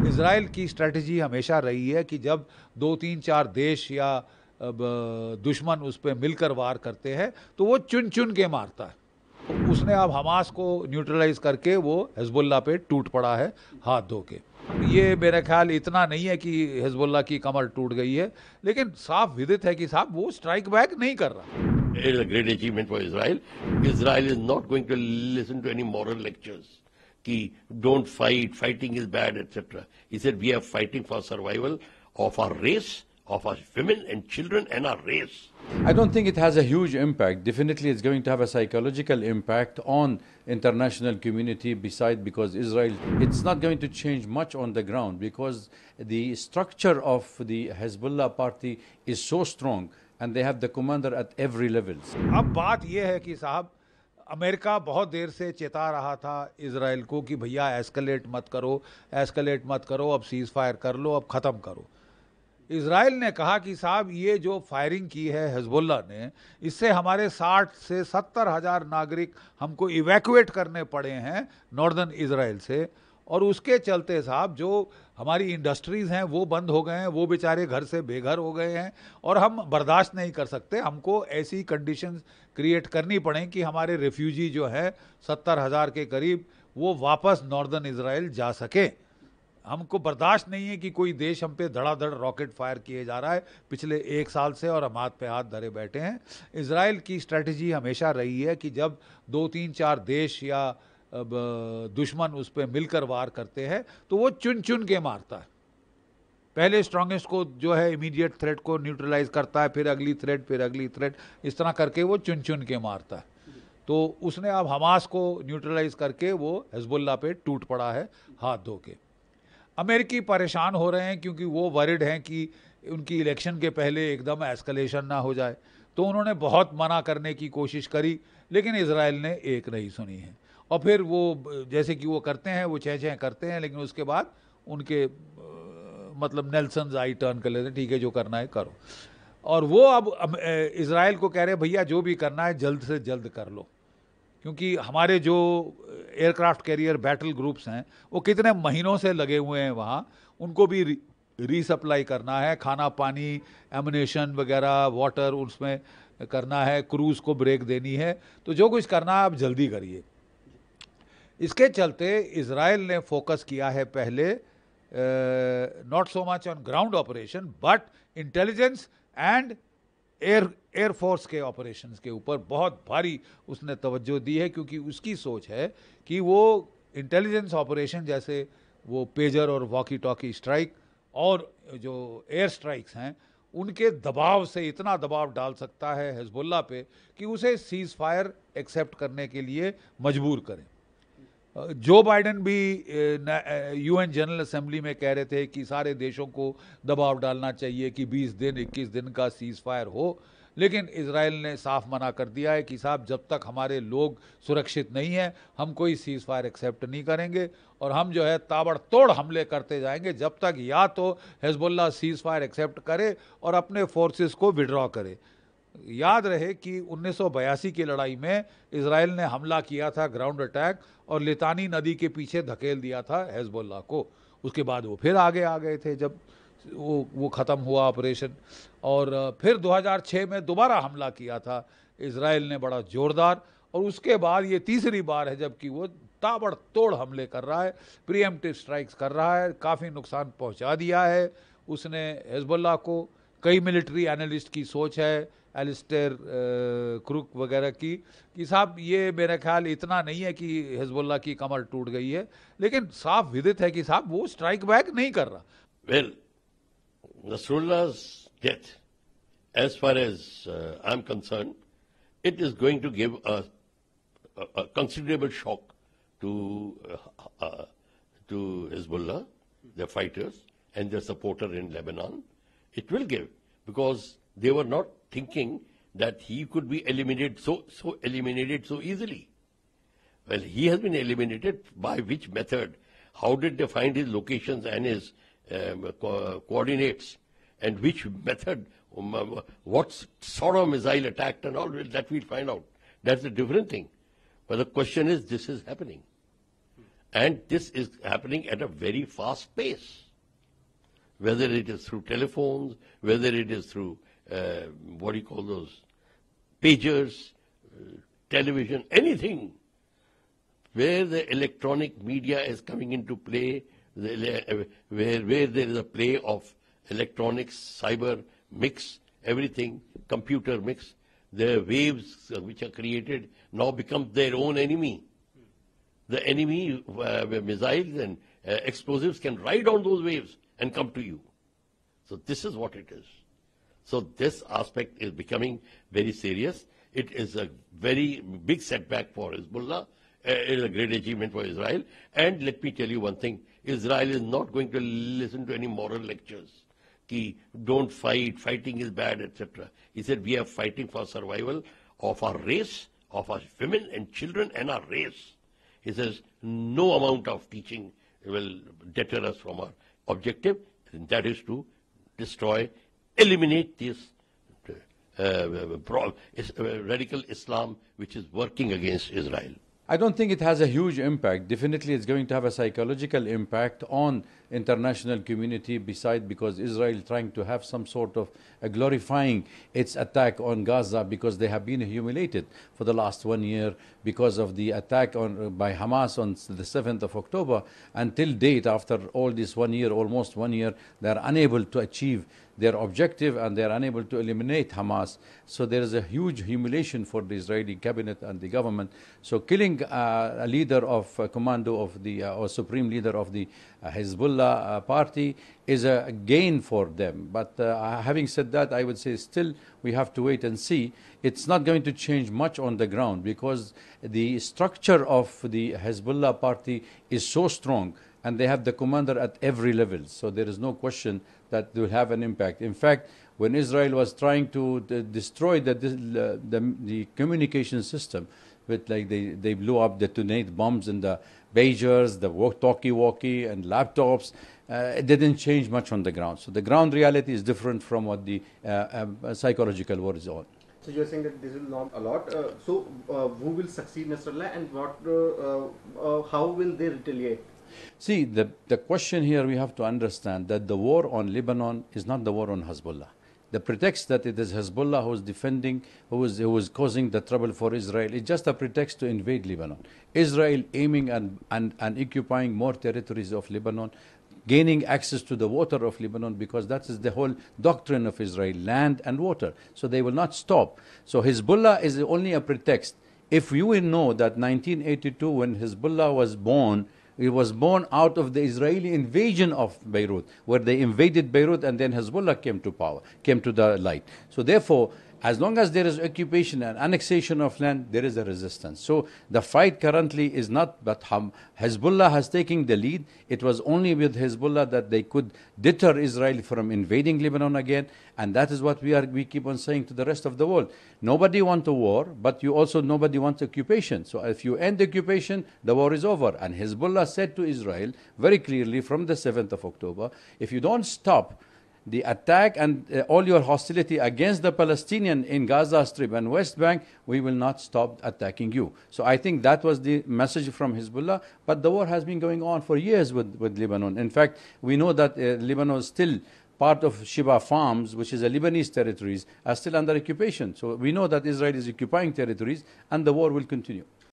Israel की strategy हमेशा रही है कि जब 2-3-4 देश या दुश्मन उस पर मिलकर वार करते हैं तो वो चुन चुन के मारता है। तो उसने अब हमास को न्यूट्रलाइज करके वो हिजबुल्लाह पे टूट पड़ा है हाथ धो के। ये मेरा ख्याल इतना नहीं है कि हिजबुल्लाह की कमर टूट गई है, लेकिन साफ विदित है कि साहब वो स्ट्राइक बैक नहीं कर रहा। It is a great achievement for Israel. Israel is not going to listen to any moral lectures. Ki don't fight, fighting is bad, etc. He said we are fighting for survival of our race, of our women and children and our race. I don't think it has a huge impact. Definitely it's going to have a psychological impact on international community because Israel, it's not going to change much on the ground because the structure of the Hezbollah party is so strong and they have the commander at every level. अब बात यह है कि साहब America बहुत देर से चेता रहा था इजराइल को कि भैया एस्केलेट मत करो, अब सीज फायर कर लो, अब ख़त्म करो। इजराइल ने कहा कि साहब ये जो फायरिंग की है हिजबुल्लाह ने, इससे हमारे 60 से 70 हज़ार नागरिक हमको इवैक्यूएट करने पड़े हैं नॉर्दर्न इजराइल से, और उसके चलते साहब जो हमारी इंडस्ट्रीज़ हैं वो बंद हो गए हैं, वो बेचारे घर से बेघर हो गए हैं, और हम बर्दाश्त नहीं कर सकते। हमको ऐसी कंडीशंस क्रिएट करनी पड़े कि हमारे रेफ्यूजी जो हैं 70 हज़ार के करीब वो वापस नॉर्दर्न इजराइल जा सके। हमको बर्दाश्त नहीं है कि कोई देश हम पे धड़ाधड़ रॉकेट फायर किए जा रहा है पिछले 1 साल से, और हम हाथ पे हाथ धरे बैठे हैं। इजराइल की स्ट्रेटजी हमेशा रही है कि जब 2-3-4 देश या दुश्मन उस पर मिलकर वार करते हैं तो वो चुन चुन के मारता है। पहले स्ट्रॉन्गेस्ट को जो है इमीडिएट थ्रेट को न्यूट्रलाइज करता है, फिर अगली थ्रेट, इस तरह करके वो चुन चुन के मारता है। तो उसने अब हमास को न्यूट्रलाइज करके वो हिजबुल्लाह पे टूट पड़ा है हाथ धो के। अमेरिकी परेशान हो रहे हैं क्योंकि वो वरिड हैं कि उनकी इलेक्शन के पहले एकदम एस्केलेशन ना हो जाए, तो उन्होंने बहुत मना करने की कोशिश करी, लेकिन इजराइल ने एक नहीं सुनी है। और फिर वो जैसे कि वो करते हैं, वो चह करते हैं, लेकिन उसके बाद उनके मतलब नेल्सन आई टर्न कर लेते हैं, ठीक है जो करना है करो। और वो अब इजराइल को कह रहे हैं भैया जो भी करना है जल्द से जल्द कर लो, क्योंकि हमारे जो एयरक्राफ्ट कैरियर बैटल ग्रुप्स हैं वो कितने महीनों से लगे हुए हैं वहाँ, उनको भी रीसप्लाई करना है, खाना पानी एमुनेशन वगैरह वाटर उसमें करना है, क्रूज़ को ब्रेक देनी है, तो जो कुछ करना है आप जल्दी करिए। इसके चलते इजराइल ने फोकस किया है पहले not so much on ground operation but intelligence and air force के ऑपरेशंस के ऊपर बहुत भारी उसने तवज्जो दी है, क्योंकि उसकी सोच है कि वो इंटेलिजेंस ऑपरेशन जैसे वो पेजर और वॉकी टॉकी स्ट्राइक और जो एयर स्ट्राइक्स हैं उनके दबाव से इतना दबाव डाल सकता है हिजबुल्लाह पे कि उसे सीज फायर एक्सेप्ट करने के लिए मजबूर करें। जो बाइडेन भी यूएन जनरल असेंबली में कह रहे थे कि सारे देशों को दबाव डालना चाहिए कि 20 दिन 21 दिन का सीज फायर हो, लेकिन इजराइल ने साफ मना कर दिया है कि साहब जब तक हमारे लोग सुरक्षित नहीं हैं हम कोई सीज फायर एक्सेप्ट नहीं करेंगे, और हम जो है ताबड़तोड़ हमले करते जाएंगे जब तक या तो हिजबुल्लाह सीज फायर एक्सेप्ट करे और अपने फोर्सेस को विड्रॉ करे। याद रहे कि 1982 की लड़ाई में इजराइल ने हमला किया था, ग्राउंड अटैक, और लितानी नदी के पीछे धकेल दिया था हिजबुल्लाह को। उसके बाद वो फिर आगे आ गए थे जब वो ख़त्म हुआ ऑपरेशन, और फिर 2006 में दोबारा हमला किया था इजराइल ने बड़ा ज़ोरदार, और उसके बाद ये तीसरी बार है जबकि वो ताबड़तोड़ हमले कर रहा है, प्रीएम्प्टिव स्ट्राइक्स कर रहा है, काफ़ी नुकसान पहुंचा दिया है उसने हिजबुल्लाह को। कई मिलिट्री एनालिस्ट की सोच है, एलिस्टेयर क्रुक वगैरह की, कि साहब ये मेरा ख्याल इतना नहीं है कि हिजबुल्लाह की कमर टूट गई है, लेकिन साफ विदित है कि साहब वो स्ट्राइक बैक नहीं कर रहा। Well, Nasrullah's death, as far as I'm concerned, it is going to give a considerable shock to Hezbollah, their fighters, and their supporter in Lebanon. It will give, because they were not thinking that he could be eliminated so easily. Well, he has been eliminated. By which method? How did they find his locations and his coordinates? And which method? What sort of missile attacked and all that we'll find out. That's a different thing. But the question is, this is happening. And this is happening at a very fast pace. Whether it is through telephones, whether it is through, what do you call those, pagers, television, anything. Where the electronic media is coming into play, where there is a play of electronics, cyber mix, everything, computer mix, the waves which are created now become their own enemy. The enemy missiles and explosives can ride on those waves and come to you. So this is what it is. So this aspect is becoming very serious. It is a very big setback for Hezbollah. It is a great achievement for Israel. And let me tell you one thing, Israel is not going to listen to any moral lectures. Ki, don't fight, fighting is bad, etc. He said, we are fighting for survival of our race, of our women and children and our race. He says, no amount of teaching will deter us from our objective, and that is to destroy, eliminate this radical Islam which is working against Israel. I don't think it has a huge impact. Definitely it's going to have a psychological impact on international community beside, because Israel is trying to have some sort of glorifying its attack on Gaza, because they have been humiliated for the last 1 year because of the attack by Hamas on the 7th of October. Until date, after all this 1 year, almost 1 year, they are unable to achieve their objective and they are unable to eliminate Hamas. So there is a huge humiliation for the Israeli cabinet and the government. So killing a leader of commando of the or supreme leader of the Hezbollah party is a gain for them. But having said that, I would say still we have to wait and see. It's not going to change much on the ground because the structure of the Hezbollah party is so strong and they have the commander at every level. So there is no question that they will have an impact. In fact, when Israel was trying to destroy the communication system, with like they blew up, detonate bombs in the pagers, the talkie-walkie and laptops, it didn't change much on the ground. So the ground reality is different from what the psychological war is on. So you're saying that this will not a lot. So who will succeed Nasrallah, and what? How will they retaliate? See, the question here we have to understand that the war on Lebanon is not the war on Hezbollah. The pretext that it is Hezbollah who is defending, who is causing the trouble for Israel, is just a pretext to invade Lebanon. Israel aiming and occupying more territories of Lebanon, gaining access to the water of Lebanon, because that is the whole doctrine of Israel, land and water. So they will not stop. So Hezbollah is only a pretext. If you will know that 1982, when Hezbollah was born, it was born out of the Israeli invasion of Beirut, where they invaded Beirut and then Hezbollah came to power, came to the light. So therefore, as long as there is occupation and annexation of land, there is a resistance. So the fight currently is not, but Hezbollah has taken the lead. It was only with Hezbollah that they could deter Israel from invading Lebanon again. And that is what we keep on saying to the rest of the world. Nobody wants a war, but nobody wants occupation. So if you end occupation, the war is over. And Hezbollah said to Israel very clearly from the 7th of October, if you don't stop the attack and all your hostility against the Palestinian in Gaza Strip and West Bank, we will not stop attacking you. So I think that was the message from Hezbollah. But the war has been going on for years with Lebanon. In fact, we know that Lebanon is still part of Sheba Farms, which is a Lebanese territories, are still under occupation. So we know that Israel is occupying territories and the war will continue.